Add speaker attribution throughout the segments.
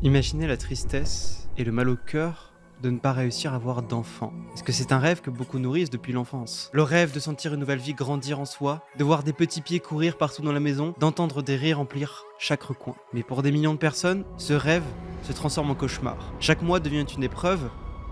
Speaker 1: Imaginez la tristesse et le mal au cœur de ne pas réussir à avoir d'enfants. Est-ce que c'est un rêve que beaucoup nourrissent depuis l'enfance? Le rêve de sentir une nouvelle vie grandir en soi, de voir des petits pieds courir partout dans la maison, d'entendre des rires remplir chaque recoin. Mais pour des millions de personnes, ce rêve se transforme en cauchemar. Chaque mois devient une épreuve,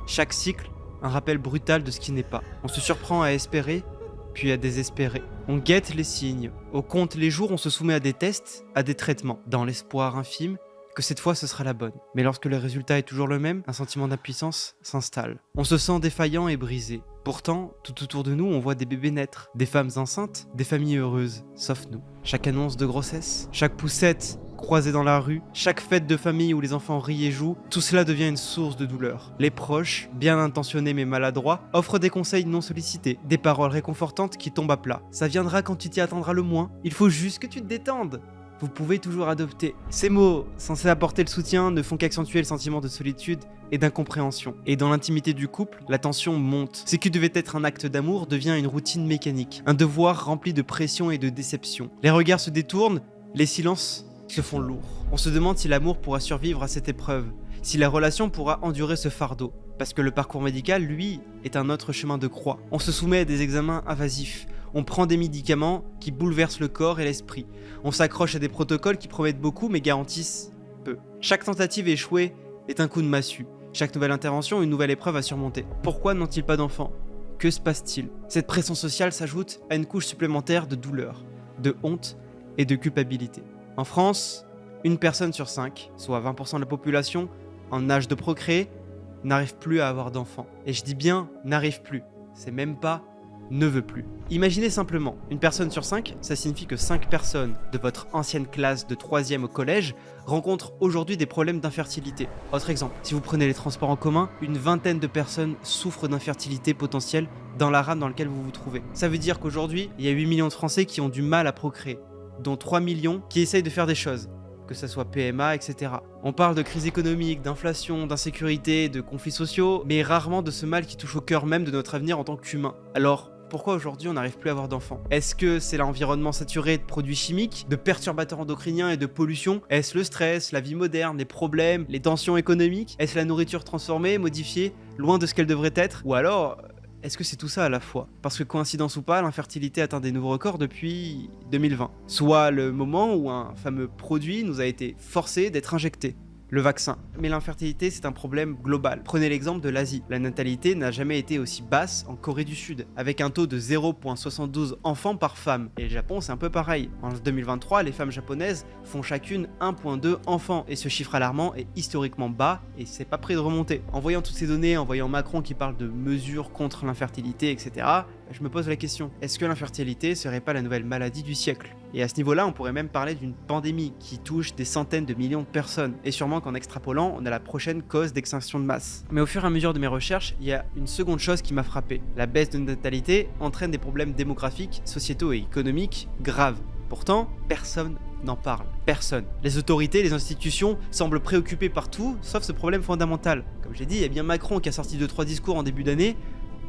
Speaker 1: chaque cycle un rappel brutal de ce qui n'est pas. On se surprend à espérer, puis à désespérer. On guette les signes, on compte les jours, on se soumet à des tests, à des traitements, dans l'espoir infime que cette fois ce sera la bonne. Mais lorsque le résultat est toujours le même, un sentiment d'impuissance s'installe. On se sent défaillant et brisé. Pourtant, tout autour de nous, on voit des bébés naître, des femmes enceintes, des familles heureuses, sauf nous. Chaque annonce de grossesse, chaque poussette croisée dans la rue, chaque fête de famille où les enfants rient et jouent, tout cela devient une source de douleur. Les proches, bien intentionnés mais maladroits, offrent des conseils non sollicités, des paroles réconfortantes qui tombent à plat. Ça viendra quand tu t'y attendras le moins, il faut juste que tu te détendes. Vous pouvez toujours adopter. Ces mots, censés apporter le soutien, ne font qu'accentuer le sentiment de solitude et d'incompréhension. Et dans l'intimité du couple, la tension monte. Ce qui devait être un acte d'amour devient une routine mécanique, un devoir rempli de pression et de déception. Les regards se détournent, les silences se font lourds. On se demande si l'amour pourra survivre à cette épreuve, si la relation pourra endurer ce fardeau. Parce que le parcours médical, lui, est un autre chemin de croix. On se soumet à des examens invasifs. On prend des médicaments qui bouleversent le corps et l'esprit. On s'accroche à des protocoles qui promettent beaucoup mais garantissent peu. Chaque tentative échouée est un coup de massue. Chaque nouvelle intervention, une nouvelle épreuve à surmonter. Pourquoi n'ont-ils pas d'enfants? Que se passe-t-il? Cette pression sociale s'ajoute à une couche supplémentaire de douleur, de honte et de culpabilité. En France, une personne sur 5, soit 20% de la population, en âge de procréer, n'arrive plus à avoir d'enfants. Et je dis bien n'arrive plus, c'est même pas ne veut plus. Imaginez simplement, une personne sur 5, ça signifie que 5 personnes de votre ancienne classe de 3e au collège rencontrent aujourd'hui des problèmes d'infertilité. Autre exemple, si vous prenez les transports en commun, une vingtaine de personnes souffrent d'infertilité potentielle dans la rame dans laquelle vous vous trouvez. Ça veut dire qu'aujourd'hui, il y a 8 millions de Français qui ont du mal à procréer, dont 3 millions qui essayent de faire des choses, que ça soit PMA, etc. On parle de crise économique, d'inflation, d'insécurité, de conflits sociaux, mais rarement de ce mal qui touche au cœur même de notre avenir en tant qu'humain. Alors, pourquoi aujourd'hui on n'arrive plus à avoir d'enfants? Est-ce que c'est l'environnement saturé de produits chimiques, de perturbateurs endocriniens et de pollution? Est-ce le stress, la vie moderne, les problèmes, les tensions économiques? Est-ce la nourriture transformée, modifiée, loin de ce qu'elle devrait être? Ou alors, est-ce que c'est tout ça à la fois? Parce que coïncidence ou pas, l'infertilité atteint des nouveaux records depuis 2020. Soit le moment où un fameux produit nous a été forcé d'être injecté. Le vaccin. Mais l'infertilité, c'est un problème global. Prenez l'exemple de l'Asie. La natalité n'a jamais été aussi basse en Corée du Sud, avec un taux de 0,72 enfants par femme. Et le Japon, c'est un peu pareil. En 2023, les femmes japonaises font chacune 1,2 enfants. Et ce chiffre alarmant est historiquement bas et c'est pas prêt de remonter. En voyant toutes ces données, en voyant Macron qui parle de mesures contre l'infertilité, etc., je me pose la question, est-ce que l'infertilité serait pas la nouvelle maladie du siècle? Et à ce niveau-là, on pourrait même parler d'une pandémie qui touche des centaines de millions de personnes. Et sûrement qu'en extrapolant, on a la prochaine cause d'extinction de masse. Mais au fur et à mesure de mes recherches, il y a une seconde chose qui m'a frappé. La baisse de natalité entraîne des problèmes démographiques, sociétaux et économiques graves. Pourtant, personne n'en parle. Personne. Les autorités, les institutions semblent préoccupées par tout, sauf ce problème fondamental. Comme j'ai dit, il y a bien Macron qui a sorti 2-3 discours en début d'année,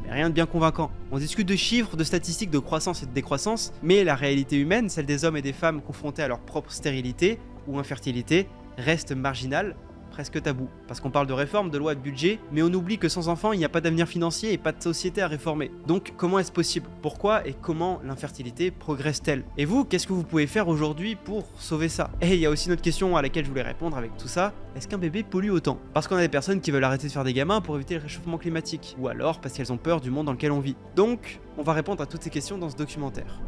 Speaker 1: mais rien de bien convaincant. On discute de chiffres, de statistiques, de croissance et de décroissance, mais la réalité humaine, celle des hommes et des femmes confrontés à leur propre stérilité ou infertilité, reste marginale, presque tabou. Parce qu'on parle de réforme, de loi, de budget, mais on oublie que sans enfants, il n'y a pas d'avenir financier et pas de société à réformer. Donc comment est-ce possible? Pourquoi et comment l'infertilité progresse-t-elle? Et vous, qu'est-ce que vous pouvez faire aujourd'hui pour sauver ça? Et il y a aussi une autre question à laquelle je voulais répondre avec tout ça. Est-ce qu'un bébé pollue autant? Parce qu'on a des personnes qui veulent arrêter de faire des gamins pour éviter le réchauffement climatique. Ou alors parce qu'elles ont peur du monde dans lequel on vit. Donc, on va répondre à toutes ces questions dans ce documentaire.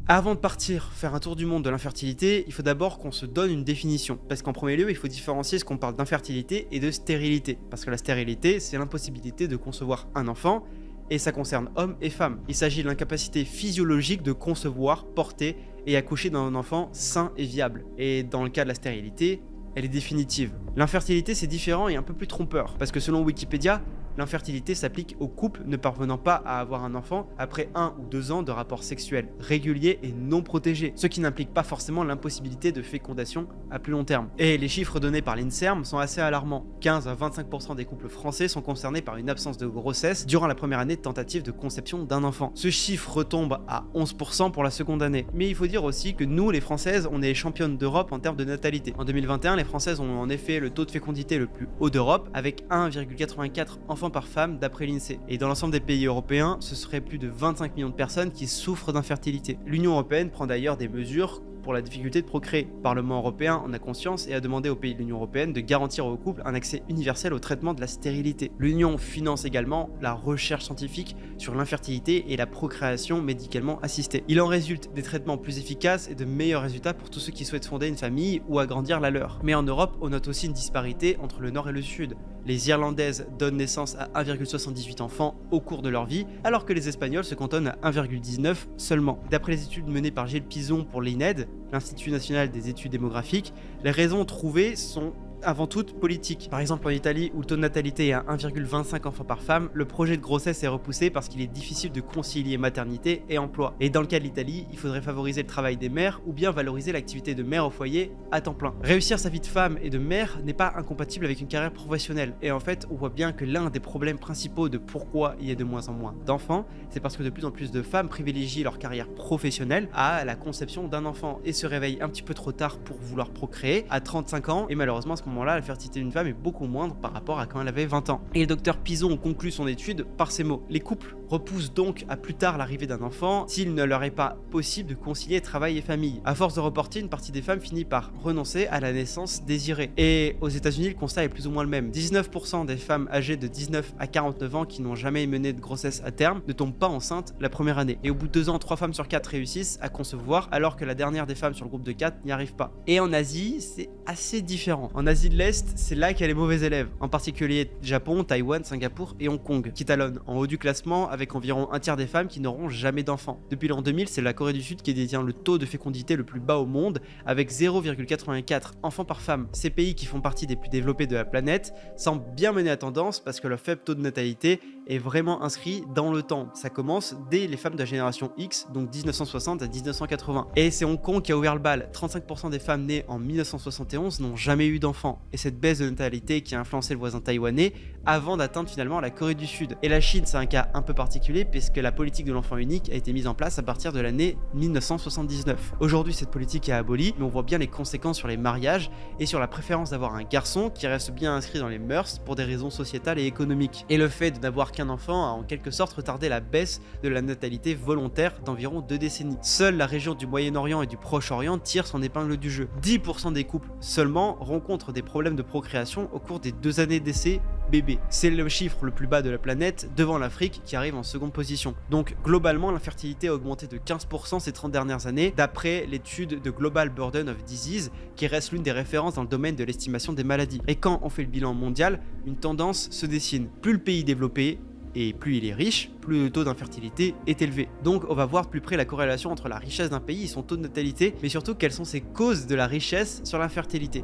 Speaker 1: Avant de partir faire un tour du monde de l'infertilité, il faut d'abord qu'on se donne une définition. Parce qu'en premier lieu, il faut différencier ce qu'on parle d'infertilité et de stérilité. Parce que la stérilité, c'est l'impossibilité de concevoir un enfant, et ça concerne hommes et femmes. Il s'agit de l'incapacité physiologique de concevoir, porter et accoucher d'un enfant sain et viable. Et dans le cas de la stérilité, elle est définitive. L'infertilité, c'est différent et un peu plus trompeur, parce que selon Wikipédia, L'infertilité s'applique aux couples ne parvenant pas à avoir un enfant après 1 ou 2 ans de rapports sexuels réguliers et non protégés, ce qui n'implique pas forcément l'impossibilité de fécondation à plus long terme. Et les chiffres donnés par l'INSERM sont assez alarmants. 15 à 25% des couples français sont concernés par une absence de grossesse durant la première année de tentative de conception d'un enfant. Ce chiffre retombe à 11% pour la seconde année. Mais il faut dire aussi que nous, les Françaises, on est championnes d'Europe en termes de natalité. En 2021, les Françaises ont en effet le taux de fécondité le plus haut d'Europe, avec 1,84 enfants par femme d'après l'INSEE. Et dans l'ensemble des pays européens, ce serait plus de 25 millions de personnes qui souffrent d'infertilité. L'Union européenne prend d'ailleurs des mesures pour la difficulté de procréer. Le Parlement européen en a conscience et a demandé aux pays de l'Union européenne de garantir aux couples un accès universel au traitement de la stérilité. L'Union finance également la recherche scientifique sur l'infertilité et la procréation médicalement assistée. Il en résulte des traitements plus efficaces et de meilleurs résultats pour tous ceux qui souhaitent fonder une famille ou agrandir la leur. Mais en Europe, on note aussi une disparité entre le nord et le sud. Les Irlandaises donnent naissance à 1,78 enfants au cours de leur vie, alors que les Espagnols se cantonnent à 1,19 seulement. D'après les études menées par Gilles Pizon pour l'INED, l'Institut national des études démographiques, les raisons trouvées sont avant tout politiques. Par exemple en Italie, où le taux de natalité est à 1,25 enfants par femme, le projet de grossesse est repoussé parce qu'il est difficile de concilier maternité et emploi. Et dans le cas de l'Italie, il faudrait favoriser le travail des mères ou bien valoriser l'activité de mère au foyer à temps plein. Réussir sa vie de femme et de mère n'est pas incompatible avec une carrière professionnelle. Et en fait, on voit bien que l'un des problèmes principaux de pourquoi il y a de moins en moins d'enfants, c'est parce que de plus en plus de femmes privilégient leur carrière professionnelle à la conception d'un enfant et se réveillent un petit peu trop tard pour vouloir procréer à 35 ans. Et malheureusement, à ce moment-là, la fertilité d'une femme est beaucoup moindre par rapport à quand elle avait 20 ans. Et le docteur Pizon conclut son étude par ces mots. Les couples repoussent donc à plus tard l'arrivée d'un enfant s'il ne leur est pas possible de concilier travail et famille. À force de reporter, une partie des femmes finit par renoncer à la naissance désirée. Et aux États-Unis, le constat est plus ou moins le même. 19% des femmes âgées de 19 à 49 ans qui n'ont jamais mené de grossesse à terme ne tombent pas enceintes la première année. Et au bout de 2 ans, 3 femmes sur 4 réussissent à concevoir, alors que la dernière des femmes sur le groupe de 4 n'y arrive pas. Et en Asie, c'est assez différent. En Asie de l'Est, c'est là qu'il y a les mauvais élèves, en particulier Japon, Taïwan, Singapour et Hong Kong, qui talonnent en haut du classement avec environ un tiers des femmes qui n'auront jamais d'enfants. Depuis l'an 2000, c'est la Corée du Sud qui détient le taux de fécondité le plus bas au monde, avec 0,84 enfants par femme. Ces pays qui font partie des plus développés de la planète semblent bien mener à tendance parce que leur faible taux de natalité est vraiment inscrit dans le temps. Ça commence dès les femmes de la génération X, donc 1960 à 1980. Et c'est Hong Kong qui a ouvert le bal. 35% des femmes nées en 1971 n'ont jamais eu d'enfants. Et cette baisse de natalité qui a influencé le voisin taïwanais avant d'atteindre finalement la Corée du Sud. Et la Chine, c'est un cas un peu particulier puisque la politique de l'enfant unique a été mise en place à partir de l'année 1979. Aujourd'hui, cette politique est abolie, mais on voit bien les conséquences sur les mariages et sur la préférence d'avoir un garçon qui reste bien inscrit dans les mœurs pour des raisons sociétales et économiques. Et le fait de n'avoir qu'un enfant a en quelque sorte retardé la baisse de la natalité volontaire d'environ 2 décennies. Seule la région du Moyen-Orient et du Proche-Orient tire son épingle du jeu. 10% des couples seulement rencontrent des problèmes de procréation au cours des 2 années d'essai bébé. C'est le chiffre le plus bas de la planète, devant l'Afrique qui arrive en seconde position. Donc globalement, l'infertilité a augmenté de 15% ces 30 dernières années, d'après l'étude de Global Burden of Disease, qui reste l'une des références dans le domaine de l'estimation des maladies. Et quand on fait le bilan mondial, une tendance se dessine. Plus le pays est développé, et plus il est riche, plus le taux d'infertilité est élevé. Donc on va voir de plus près la corrélation entre la richesse d'un pays et son taux de natalité, mais surtout quelles sont ses causes de la richesse sur l'infertilité.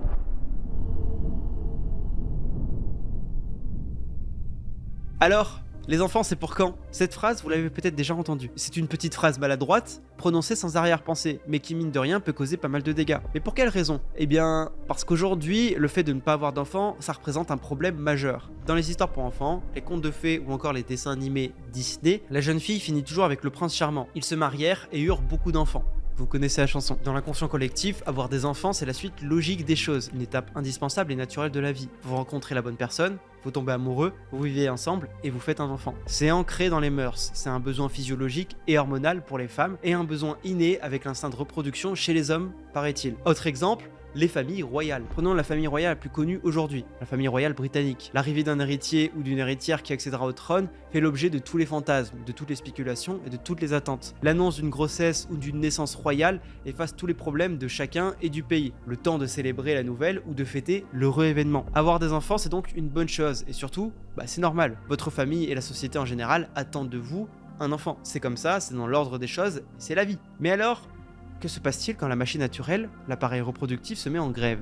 Speaker 1: Alors, les enfants, c'est pour quand? Cette phrase, vous l'avez peut-être déjà entendue. C'est une petite phrase maladroite, prononcée sans arrière-pensée, mais qui mine de rien peut causer pas mal de dégâts. Mais pour quelle raison? Eh bien, parce qu'aujourd'hui, le fait de ne pas avoir d'enfants, ça représente un problème majeur. Dans les histoires pour enfants, les contes de fées ou encore les dessins animés Disney, la jeune fille finit toujours avec le prince charmant. Ils se marièrent et eurent beaucoup d'enfants. Vous connaissez la chanson. Dans l'inconscient collectif, avoir des enfants, c'est la suite logique des choses, une étape indispensable et naturelle de la vie. Vous rencontrez la bonne personne, vous tombez amoureux, vous vivez ensemble et vous faites un enfant. C'est ancré dans les mœurs, c'est un besoin physiologique et hormonal pour les femmes et un besoin inné avec l'instinct de reproduction chez les hommes, paraît-il. Autre exemple, les familles royales. Prenons la famille royale la plus connue aujourd'hui, la famille royale britannique. L'arrivée d'un héritier ou d'une héritière qui accédera au trône fait l'objet de tous les fantasmes, de toutes les spéculations et de toutes les attentes. L'annonce d'une grossesse ou d'une naissance royale efface tous les problèmes de chacun et du pays, le temps de célébrer la nouvelle ou de fêter l'heureux événement. Avoir des enfants, c'est donc une bonne chose et surtout, c'est normal. Votre famille et la société en général attendent de vous un enfant. C'est comme ça, c'est dans l'ordre des choses, c'est la vie. Mais alors, que se passe-t-il quand la machine naturelle, l'appareil reproductif, se met en grève?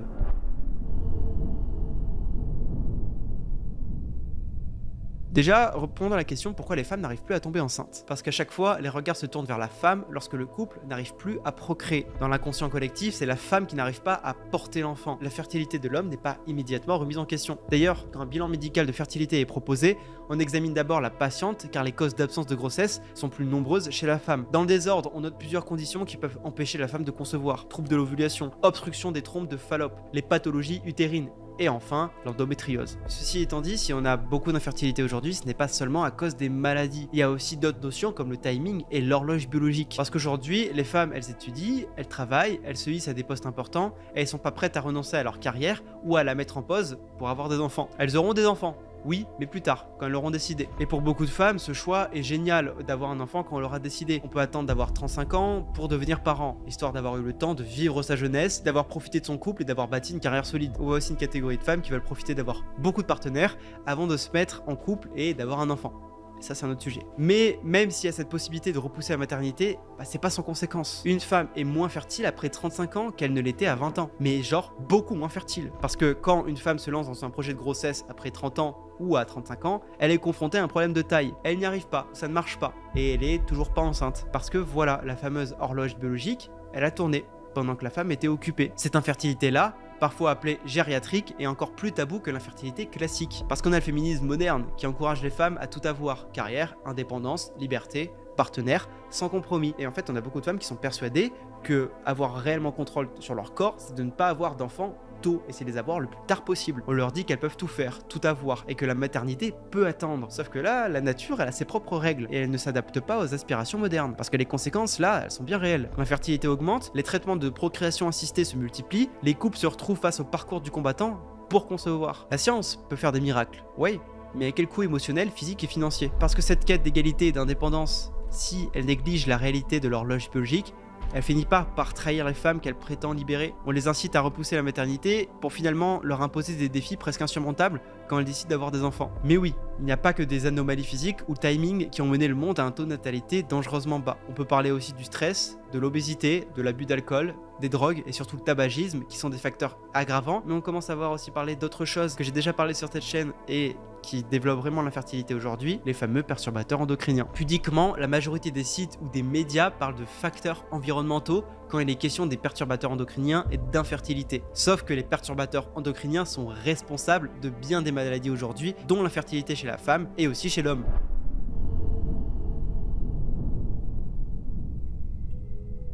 Speaker 1: Déjà, répondons à la question pourquoi les femmes n'arrivent plus à tomber enceintes. Parce qu'à chaque fois, les regards se tournent vers la femme lorsque le couple n'arrive plus à procréer. Dans l'inconscient collectif, c'est la femme qui n'arrive pas à porter l'enfant. La fertilité de l'homme n'est pas immédiatement remise en question. D'ailleurs, quand un bilan médical de fertilité est proposé, on examine d'abord la patiente car les causes d'absence de grossesse sont plus nombreuses chez la femme. Dans le désordre, on note plusieurs conditions qui peuvent empêcher la femme de concevoir. Troubles de l'ovulation, obstruction des trompes de Fallope, les pathologies utérines, et enfin, l'endométriose. Ceci étant dit, si on a beaucoup d'infertilité aujourd'hui, ce n'est pas seulement à cause des maladies. Il y a aussi d'autres notions comme le timing et l'horloge biologique. Parce qu'aujourd'hui, les femmes, elles étudient, elles travaillent, elles se hissent à des postes importants et elles sont pas prêtes à renoncer à leur carrière ou à la mettre en pause pour avoir des enfants. Elles auront des enfants. Oui, mais plus tard, quand elles l'auront décidé. Et pour beaucoup de femmes, ce choix est génial d'avoir un enfant quand on l'aura décidé. On peut attendre d'avoir 35 ans pour devenir parent, histoire d'avoir eu le temps de vivre sa jeunesse, d'avoir profité de son couple et d'avoir bâti une carrière solide. On voit aussi une catégorie de femmes qui veulent profiter d'avoir beaucoup de partenaires avant de se mettre en couple et d'avoir un enfant. Ça, c'est un autre sujet. Mais même s'il y a cette possibilité de repousser la maternité, c'est pas sans conséquence. Une femme est moins fertile après 35 ans qu'elle ne l'était à 20 ans. Mais genre, beaucoup moins fertile. Parce que quand une femme se lance dans un projet de grossesse après 30 ans ou à 35 ans, elle est confrontée à un problème de taille. Elle n'y arrive pas, ça ne marche pas. Et elle est toujours pas enceinte. Parce que voilà, la fameuse horloge biologique, elle a tourné pendant que la femme était occupée. Cette infertilité-là, parfois appelée gériatrique, est encore plus tabou que l'infertilité classique. Parce qu'on a le féminisme moderne qui encourage les femmes à tout avoir, carrière, indépendance, liberté, partenaire, sans compromis. Et en fait, on a beaucoup de femmes qui sont persuadées que avoir réellement contrôle sur leur corps, c'est de ne pas avoir d'enfants tôt et c'est de les avoir le plus tard possible. On leur dit qu'elles peuvent tout faire, tout avoir et que la maternité peut attendre. Sauf que là, la nature, elle a ses propres règles et elle ne s'adapte pas aux aspirations modernes. Parce que les conséquences, là, elles sont bien réelles. Quand l'infertilité augmente, les traitements de procréation assistée se multiplient, les couples se retrouvent face au parcours du combattant pour concevoir. La science peut faire des miracles, oui, mais à quel coût émotionnel, physique et financier? Parce que cette quête d'égalité et d'indépendance, si elle néglige la réalité de l'horloge biologique, elle finit pas par trahir les femmes qu'elle prétend libérer. On les incite à repousser la maternité pour finalement leur imposer des défis presque insurmontables quand elles décident d'avoir des enfants. Mais oui, il n'y a pas que des anomalies physiques ou timing qui ont mené le monde à un taux de natalité dangereusement bas. On peut parler aussi du stress, de l'obésité, de l'abus d'alcool, des drogues et surtout le tabagisme qui sont des facteurs aggravants. Mais on commence à voir aussi parler d'autres choses que j'ai déjà parlé sur cette chaîne et qui développent vraiment l'infertilité aujourd'hui, les fameux perturbateurs endocriniens. Pudiquement, la majorité des sites ou des médias parlent de facteurs environnementaux quand il est question des perturbateurs endocriniens et d'infertilité. Sauf que les perturbateurs endocriniens sont responsables de bien des maladies aujourd'hui, dont l'infertilité chez la femme et aussi chez l'homme.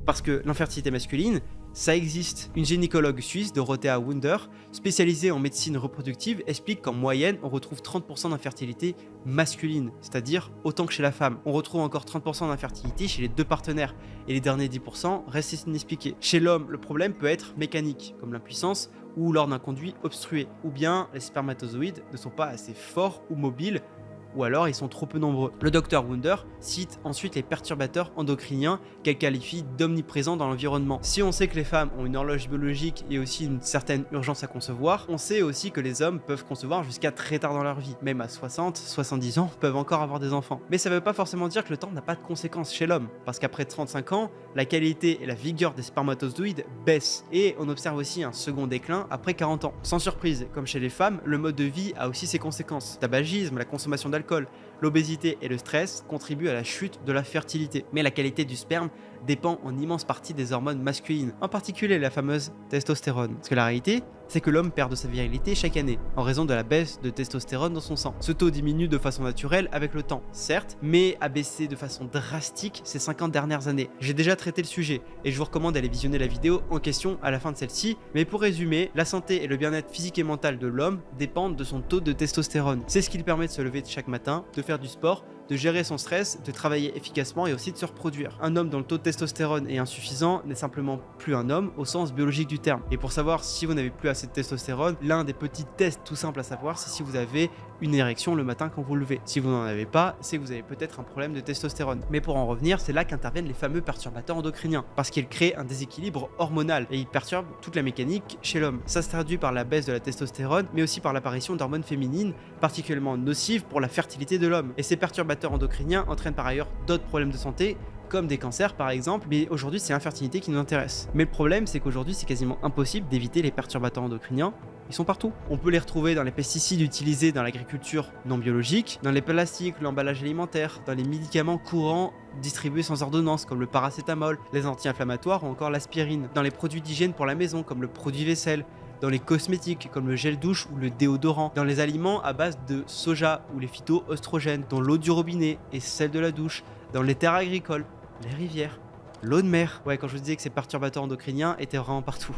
Speaker 1: Parce que l'infertilité masculine, ça existe. Une gynécologue suisse, Dorothea Wunder, spécialisée en médecine reproductive, explique qu'en moyenne, on retrouve 30% d'infertilité masculine, c'est-à-dire autant que chez la femme. On retrouve encore 30% d'infertilité chez les deux partenaires, et les derniers 10% restent inexpliqués. Chez l'homme, le problème peut être mécanique, comme l'impuissance, ou lors d'un conduit obstrué, ou bien les spermatozoïdes ne sont pas assez forts ou mobiles, ou alors ils sont trop peu nombreux. Le docteur Wunder cite ensuite les perturbateurs endocriniens qu'elle qualifie d'omniprésents dans l'environnement. Si on sait que les femmes ont une horloge biologique et aussi une certaine urgence à concevoir, on sait aussi que les hommes peuvent concevoir jusqu'à très tard dans leur vie. Même à 60, 70 ans, peuvent encore avoir des enfants. Mais ça veut pas forcément dire que le temps n'a pas de conséquences chez l'homme, parce qu'après 35 ans, la qualité et la vigueur des spermatozoïdes baissent, et on observe aussi un second déclin après 40 ans. Sans surprise, comme chez les femmes, le mode de vie a aussi ses conséquences. Tabagisme, la consommation d'alcool, l'obésité et le stress contribuent à la chute de la fertilité. Mais la qualité du sperme dépend en immense partie des hormones masculines, en particulier la fameuse testostérone. Parce que la réalité, c'est que l'homme perd de sa virilité chaque année, en raison de la baisse de testostérone dans son sang. Ce taux diminue de façon naturelle avec le temps, certes, mais a baissé de façon drastique ces 50 dernières années. J'ai déjà traité le sujet, et je vous recommande d'aller visionner la vidéo en question à la fin de celle-ci, mais pour résumer, la santé et le bien-être physique et mental de l'homme dépendent de son taux de testostérone. C'est ce qui lui permet de se lever chaque matin, de faire du sport, de gérer son stress, de travailler efficacement et aussi de se reproduire. Un homme dont le taux de testostérone est insuffisant n'est simplement plus un homme au sens biologique du terme. Et pour savoir si vous n'avez plus assez de testostérone, l'un des petits tests tout simples à savoir, c'est si vous avez une érection le matin quand vous levez. Si vous n'en avez pas, c'est que vous avez peut-être un problème de testostérone. Mais pour en revenir, c'est là qu'interviennent les fameux perturbateurs endocriniens, parce qu'ils créent un déséquilibre hormonal et ils perturbent toute la mécanique chez l'homme. Ça se traduit par la baisse de la testostérone, mais aussi par l'apparition d'hormones féminines particulièrement nocives pour la fertilité de l'homme. Et ces perturbateurs endocriniens entraînent par ailleurs d'autres problèmes de santé, comme des cancers par exemple, mais aujourd'hui c'est l'infertilité qui nous intéresse. Mais le problème c'est qu'aujourd'hui c'est quasiment impossible d'éviter les perturbateurs endocriniens, Ils sont partout. On peut les retrouver dans les pesticides utilisés dans l'agriculture non biologique, dans les plastiques, l'emballage alimentaire, dans les médicaments courants distribués sans ordonnance comme le paracétamol, les anti-inflammatoires ou encore l'aspirine, dans les produits d'hygiène pour la maison comme le produit vaisselle, dans les cosmétiques comme le gel douche ou le déodorant, dans les aliments à base de soja ou les phytoœstrogènes, dans l'eau du robinet et celle de la douche, dans les terres agricoles, les rivières, l'eau de mer. Ouais, quand je vous disais que ces perturbateurs endocriniens étaient vraiment partout.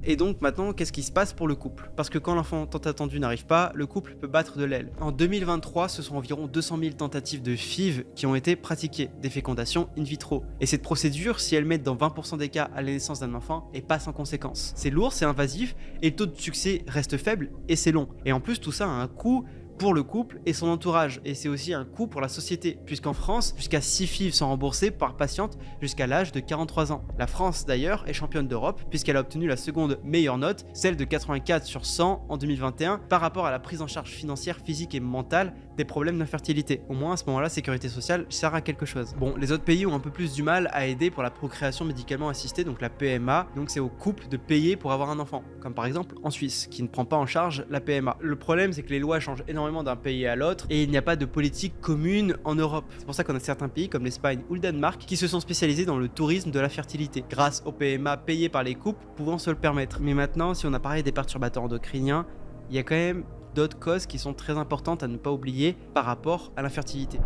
Speaker 1: Et donc maintenant, qu'est-ce qui se passe pour le couple? Parce que quand l'enfant tant attendu n'arrive pas, le couple peut battre de l'aile. En 2023, ce sont environ 200 000 tentatives de FIV qui ont été pratiquées, des fécondations in vitro. Et cette procédure, si elle met dans 20% des cas à la naissance d'un enfant, est pas sans conséquences. C'est lourd, c'est invasif, et le taux de succès reste faible, et c'est long. Et en plus, tout ça a un coût pour le couple et son entourage, et c'est aussi un coût pour la société, puisqu'en France, jusqu'à 6 FIV sont remboursés par patiente jusqu'à l'âge de 43 ans. La France d'ailleurs est championne d'Europe, puisqu'elle a obtenu la seconde meilleure note, celle de 84 sur 100 en 2021, par rapport à la prise en charge financière, physique et mentale des problèmes d'infertilité. Au moins à ce moment-là, sécurité sociale sert à quelque chose. Bon, les autres pays ont un peu plus du mal à aider pour la procréation médicalement assistée, donc la PMA, donc c'est au couple de payer pour avoir un enfant, comme par exemple en Suisse, qui ne prend pas en charge la PMA. Le problème, c'est que les lois changent énormément d'un pays à l'autre et il n'y a pas de politique commune en Europe. C'est pour ça qu'on a certains pays comme l'Espagne ou le Danemark qui se sont spécialisés dans le tourisme de la fertilité, grâce aux PMA payés par les couples pouvant se le permettre. Mais maintenant, si on a parlé des perturbateurs endocriniens, il y a quand même d'autres causes qui sont très importantes à ne pas oublier par rapport à l'infertilité.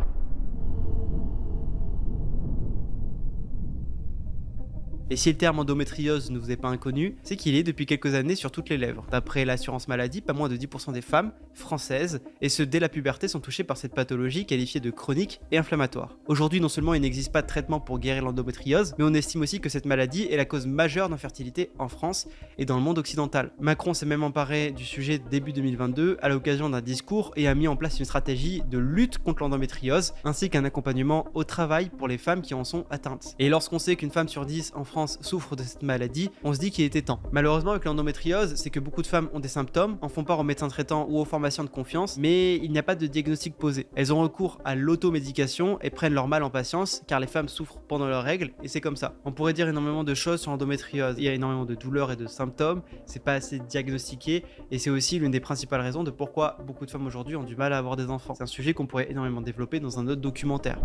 Speaker 1: Et si le terme endométriose ne vous est pas inconnu, c'est qu'il est depuis quelques années sur toutes les lèvres. D'après l'assurance maladie, pas moins de 10% des femmes françaises, et ce dès la puberté, sont touchées par cette pathologie qualifiée de chronique et inflammatoire. Aujourd'hui, non seulement il n'existe pas de traitement pour guérir l'endométriose, mais on estime aussi que cette maladie est la cause majeure d'infertilité en France et dans le monde occidental. Macron s'est même emparé du sujet début 2022 à l'occasion d'un discours et a mis en place une stratégie de lutte contre l'endométriose, ainsi qu'un accompagnement au travail pour les femmes qui en sont atteintes. Et lorsqu'on sait qu'une femme sur 10 en France souffre de cette maladie, on se dit qu'il était temps. Malheureusement, avec l'endométriose, c'est que beaucoup de femmes ont des symptômes, en font part aux médecins traitants ou aux formations de confiance, mais il n'y a pas de diagnostic posé. Elles ont recours à l'automédication et prennent leur mal en patience, car les femmes souffrent pendant leurs règles, et c'est comme ça. On pourrait dire énormément de choses sur l'endométriose. Il y a énormément de douleurs et de symptômes, c'est pas assez diagnostiqué, et c'est aussi l'une des principales raisons de pourquoi beaucoup de femmes aujourd'hui ont du mal à avoir des enfants. C'est un sujet qu'on pourrait énormément développer dans un autre documentaire.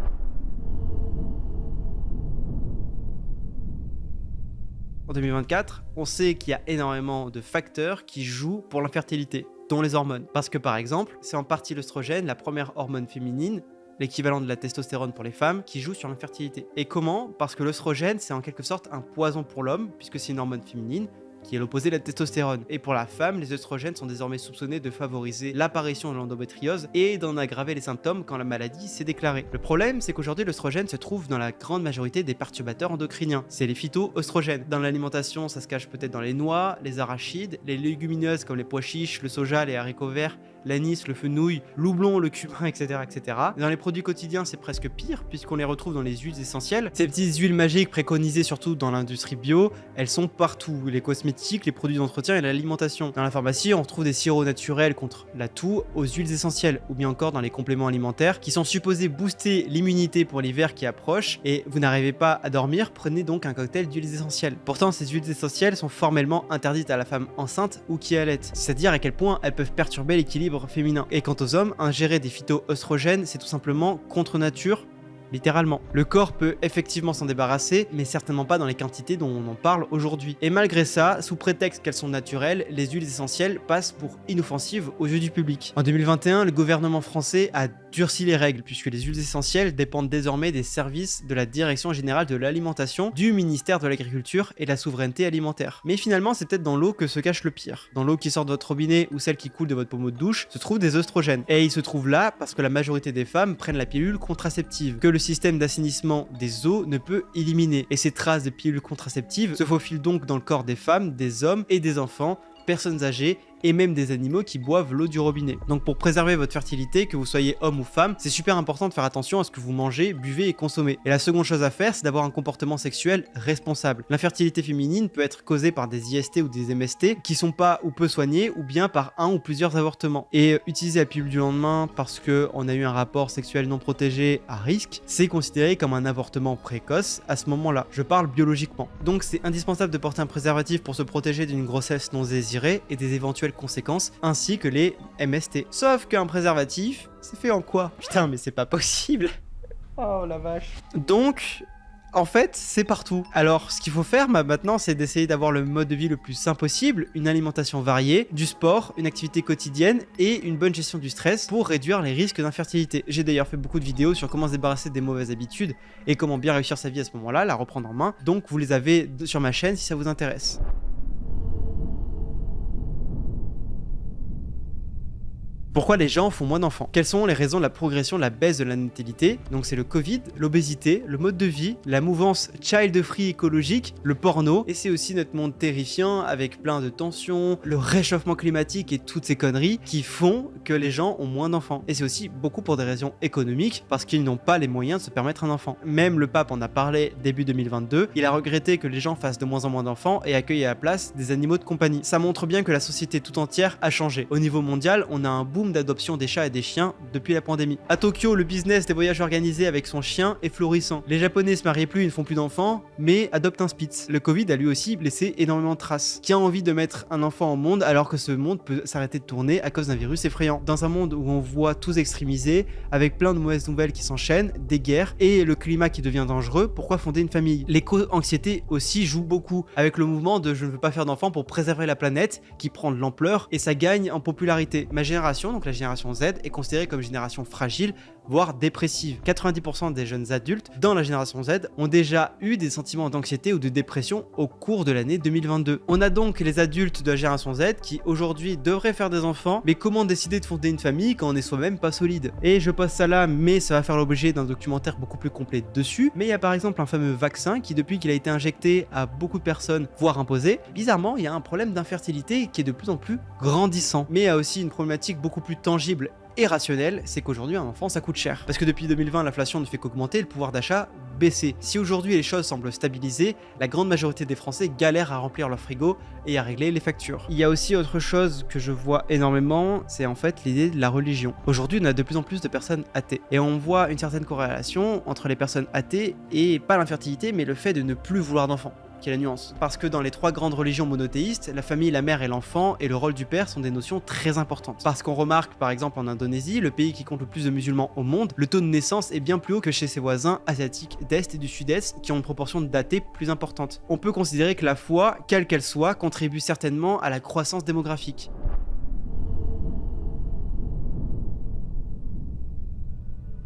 Speaker 1: En 2024, on sait qu'il y a énormément de facteurs qui jouent pour l'infertilité, dont les hormones. Parce que par exemple, c'est en partie l'œstrogène, la première hormone féminine, l'équivalent de la testostérone pour les femmes, qui joue sur l'infertilité. Et comment? Parce que l'œstrogène, c'est en quelque sorte un poison pour l'homme, puisque c'est une hormone féminine, qui est l'opposé de la testostérone. Et pour la femme, les œstrogènes sont désormais soupçonnés de favoriser l'apparition de l'endométriose et d'en aggraver les symptômes quand la maladie s'est déclarée. Le problème, c'est qu'aujourd'hui, l'œstrogène se trouve dans la grande majorité des perturbateurs endocriniens. C'est les phytoœstrogènes. Dans l'alimentation, ça se cache peut-être dans les noix, les arachides, les légumineuses comme les pois chiches, le soja, les haricots verts, l'anis, le fenouil, l'houblon, le cumin, etc., etc. Dans les produits quotidiens, c'est presque pire, puisqu'on les retrouve dans les huiles essentielles. Ces petites huiles magiques préconisées surtout dans l'industrie bio, elles sont partout. Les cosmétiques, les produits d'entretien et l'alimentation. Dans la pharmacie, on retrouve des sirops naturels contre la toux aux huiles essentielles, ou bien encore dans les compléments alimentaires, qui sont supposés booster l'immunité pour l'hiver qui approche, et vous n'arrivez pas à dormir, prenez donc un cocktail d'huiles essentielles. Pourtant, ces huiles essentielles sont formellement interdites à la femme enceinte ou qui allait, c'est-à-dire à quel point elles peuvent perturber l'équilibre féminin. Et quant aux hommes, ingérer des phytoœstrogènes, c'est tout simplement contre nature, littéralement. Le corps peut effectivement s'en débarrasser, mais certainement pas dans les quantités dont on en parle aujourd'hui. Et malgré ça, sous prétexte qu'elles sont naturelles, les huiles essentielles passent pour inoffensives aux yeux du public. En 2021, le gouvernement français a durci les règles, puisque les huiles essentielles dépendent désormais des services de la Direction Générale de l'Alimentation, du ministère de l'Agriculture et de la Souveraineté Alimentaire. Mais finalement, c'est peut-être dans l'eau que se cache le pire. Dans l'eau qui sort de votre robinet ou celle qui coule de votre pommeau de douche, se trouvent des œstrogènes. Et ils se trouvent là parce que la majorité des femmes prennent la pilule contraceptive, que le système d'assainissement des eaux ne peut éliminer. Et ces traces de pilules contraceptives se faufilent donc dans le corps des femmes, des hommes et des enfants, personnes âgées et même des animaux qui boivent l'eau du robinet. Donc pour préserver votre fertilité, que vous soyez homme ou femme, c'est super important de faire attention à ce que vous mangez, buvez et consommez. Et la seconde chose à faire, c'est d'avoir un comportement sexuel responsable. L'infertilité féminine peut être causée par des IST ou des MST qui sont pas ou peu soignés, ou bien par un ou plusieurs avortements. Et utiliser la pilule du lendemain parce qu'on a eu un rapport sexuel non protégé à risque, c'est considéré comme un avortement précoce à ce moment-là. Je parle biologiquement. Donc c'est indispensable de porter un préservatif pour se protéger d'une grossesse non désirée et des éventuelles conséquences, ainsi que les MST. Sauf qu'un préservatif, c'est fait en quoi? Putain, mais c'est pas possible. Oh la vache. Donc, en fait, c'est partout. Alors, ce qu'il faut faire maintenant, c'est d'essayer d'avoir le mode de vie le plus sain possible, une alimentation variée, du sport, une activité quotidienne et une bonne gestion du stress pour réduire les risques d'infertilité. J'ai d'ailleurs fait beaucoup de vidéos sur comment se débarrasser des mauvaises habitudes et comment bien réussir sa vie à ce moment-là, la reprendre en main. Donc, vous les avez sur ma chaîne si ça vous intéresse. Pourquoi les gens font moins d'enfants? Quelles sont les raisons de la progression de la baisse de la natalité? Donc c'est le Covid, l'obésité, le mode de vie, la mouvance child-free écologique, le porno, et c'est aussi notre monde terrifiant avec plein de tensions, le réchauffement climatique et toutes ces conneries qui font que les gens ont moins d'enfants. Et c'est aussi beaucoup pour des raisons économiques, parce qu'ils n'ont pas les moyens de se permettre un enfant. Même le pape en a parlé début 2022, il a regretté que les gens fassent de moins en moins d'enfants et accueillent à la place des animaux de compagnie. Ça montre bien que la société tout entière a changé. Au niveau mondial, on a un boom d'adoption des chats et des chiens depuis la pandémie. À Tokyo, le business des voyages organisés avec son chien est florissant. Les Japonais se marient plus, ils ne font plus d'enfants, mais adoptent un Spitz. Le Covid a lui aussi laissé énormément de traces. Qui a envie de mettre un enfant au monde alors que ce monde peut s'arrêter de tourner à cause d'un virus effrayant? Dans un monde où on voit tous extrémisés, avec plein de mauvaises nouvelles qui s'enchaînent, des guerres et le climat qui devient dangereux, pourquoi fonder une famille? L'éco-anxiété aussi joue beaucoup, avec le mouvement de je ne veux pas faire d'enfants pour préserver la planète qui prend de l'ampleur et ça gagne en popularité. Ma génération, donc la génération Z, est considérée comme génération fragile, voire dépressive. 90% des jeunes adultes dans la génération Z ont déjà eu des sentiments d'anxiété ou de dépression au cours de l'année 2022. On a donc les adultes de la génération Z qui aujourd'hui devraient faire des enfants, mais comment décider de fonder une famille quand on est soi-même pas solide? Et je pose ça là, mais ça va faire l'objet d'un documentaire beaucoup plus complet dessus. Mais il y a par exemple un fameux vaccin qui, depuis qu'il a été injecté à beaucoup de personnes, voire imposé, bizarrement il y a un problème d'infertilité qui est de plus en plus grandissant. Mais il y a aussi une problématique beaucoup plus tangible et rationnel, c'est qu'aujourd'hui un enfant ça coûte cher. Parce que depuis 2020 l'inflation ne fait qu'augmenter, le pouvoir d'achat baisser. Si aujourd'hui les choses semblent stabilisées, la grande majorité des Français galèrent à remplir leur frigo et à régler les factures. Il y a aussi autre chose que je vois énormément, c'est en fait l'idée de la religion. Aujourd'hui on a de plus en plus de personnes athées. Et on voit une certaine corrélation entre les personnes athées et pas l'infertilité mais le fait de ne plus vouloir d'enfants. Quelle est la nuance? Parce que dans les trois grandes religions monothéistes, la famille, la mère et l'enfant et le rôle du père sont des notions très importantes. Parce qu'on remarque par exemple en Indonésie, le pays qui compte le plus de musulmans au monde, le taux de naissance est bien plus haut que chez ses voisins asiatiques d'Est et du Sud-Est qui ont une proportion d'athées plus importante. On peut considérer que la foi, quelle qu'elle soit, contribue certainement à la croissance démographique.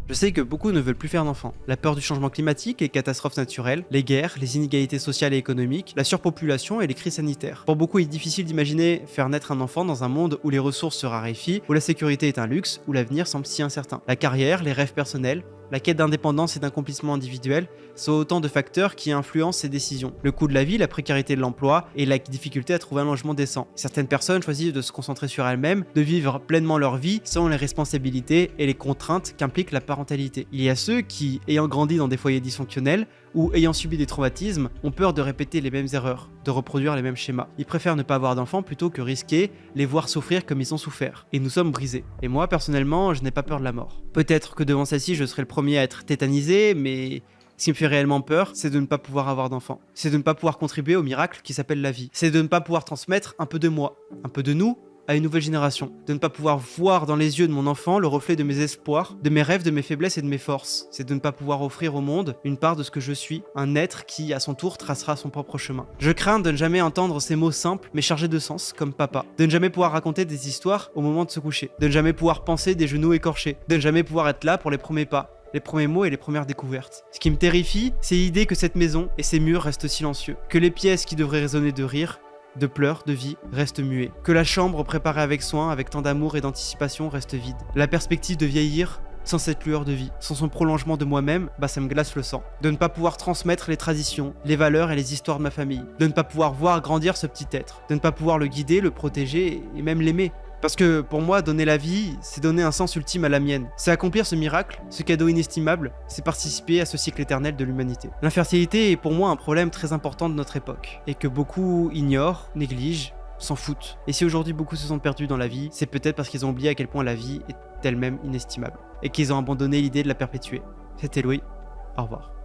Speaker 1: Je sais que beaucoup ne veulent plus faire d'enfants. La peur du changement climatique, les catastrophes naturelles, les guerres, les inégalités sociales et économiques, la surpopulation et les crises sanitaires. Pour beaucoup, il est difficile d'imaginer faire naître un enfant dans un monde où les ressources se raréfient, où la sécurité est un luxe, où l'avenir semble si incertain. La carrière, les rêves personnels, la quête d'indépendance et d'accomplissement individuel sont autant de facteurs qui influencent ces décisions. Le coût de la vie, la précarité de l'emploi et la difficulté à trouver un logement décent. Certaines personnes choisissent de se concentrer sur elles-mêmes, de vivre pleinement leur vie sans les responsabilités et les contraintes qu'implique la parentalité. Il y a ceux qui, ayant grandi dans des foyers dysfonctionnels ou ayant subi des traumatismes, ont peur de répéter les mêmes erreurs, de reproduire les mêmes schémas. Ils préfèrent ne pas avoir d'enfants plutôt que risquer les voir souffrir comme ils ont souffert. Et nous sommes brisés. Et moi, personnellement, je n'ai pas peur de la mort. Peut-être que devant celle-ci, je serai le premier à être tétanisé, mais ce qui me fait réellement peur, c'est de ne pas pouvoir avoir d'enfants. C'est de ne pas pouvoir contribuer au miracle qui s'appelle la vie. C'est de ne pas pouvoir transmettre un peu de moi, un peu de nous, à une nouvelle génération. De ne pas pouvoir voir dans les yeux de mon enfant le reflet de mes espoirs, de mes rêves, de mes faiblesses et de mes forces. C'est de ne pas pouvoir offrir au monde une part de ce que je suis, un être qui, à son tour, tracera son propre chemin. Je crains de ne jamais entendre ces mots simples, mais chargés de sens, comme papa. De ne jamais pouvoir raconter des histoires au moment de se coucher. De ne jamais pouvoir penser des genoux écorchés. De ne jamais pouvoir être là pour les premiers pas, les premiers mots et les premières découvertes. Ce qui me terrifie, c'est l'idée que cette maison et ses murs restent silencieux. Que les pièces qui devraient résonner de rire, de pleurs, de vie, reste muet. Que la chambre préparée avec soin, avec tant d'amour et d'anticipation, reste vide. La perspective de vieillir Sans cette lueur de vie, sans son prolongement de moi-même, bah ça me glace le sang. De ne pas pouvoir transmettre les traditions, les valeurs et les histoires de ma famille. De ne pas pouvoir voir grandir ce petit être. De ne pas pouvoir le guider, le protéger et même l'aimer. Parce que pour moi, donner la vie, c'est donner un sens ultime à la mienne. C'est accomplir ce miracle, ce cadeau inestimable, c'est participer à ce cycle éternel de l'humanité. L'infertilité est pour moi un problème très important de notre époque, et que beaucoup ignorent, négligent, s'en foutent. Et si aujourd'hui beaucoup se sont perdus dans la vie, c'est peut-être parce qu'ils ont oublié à quel point la vie est elle-même inestimable, et qu'ils ont abandonné l'idée de la perpétuer. C'était Louis, au revoir.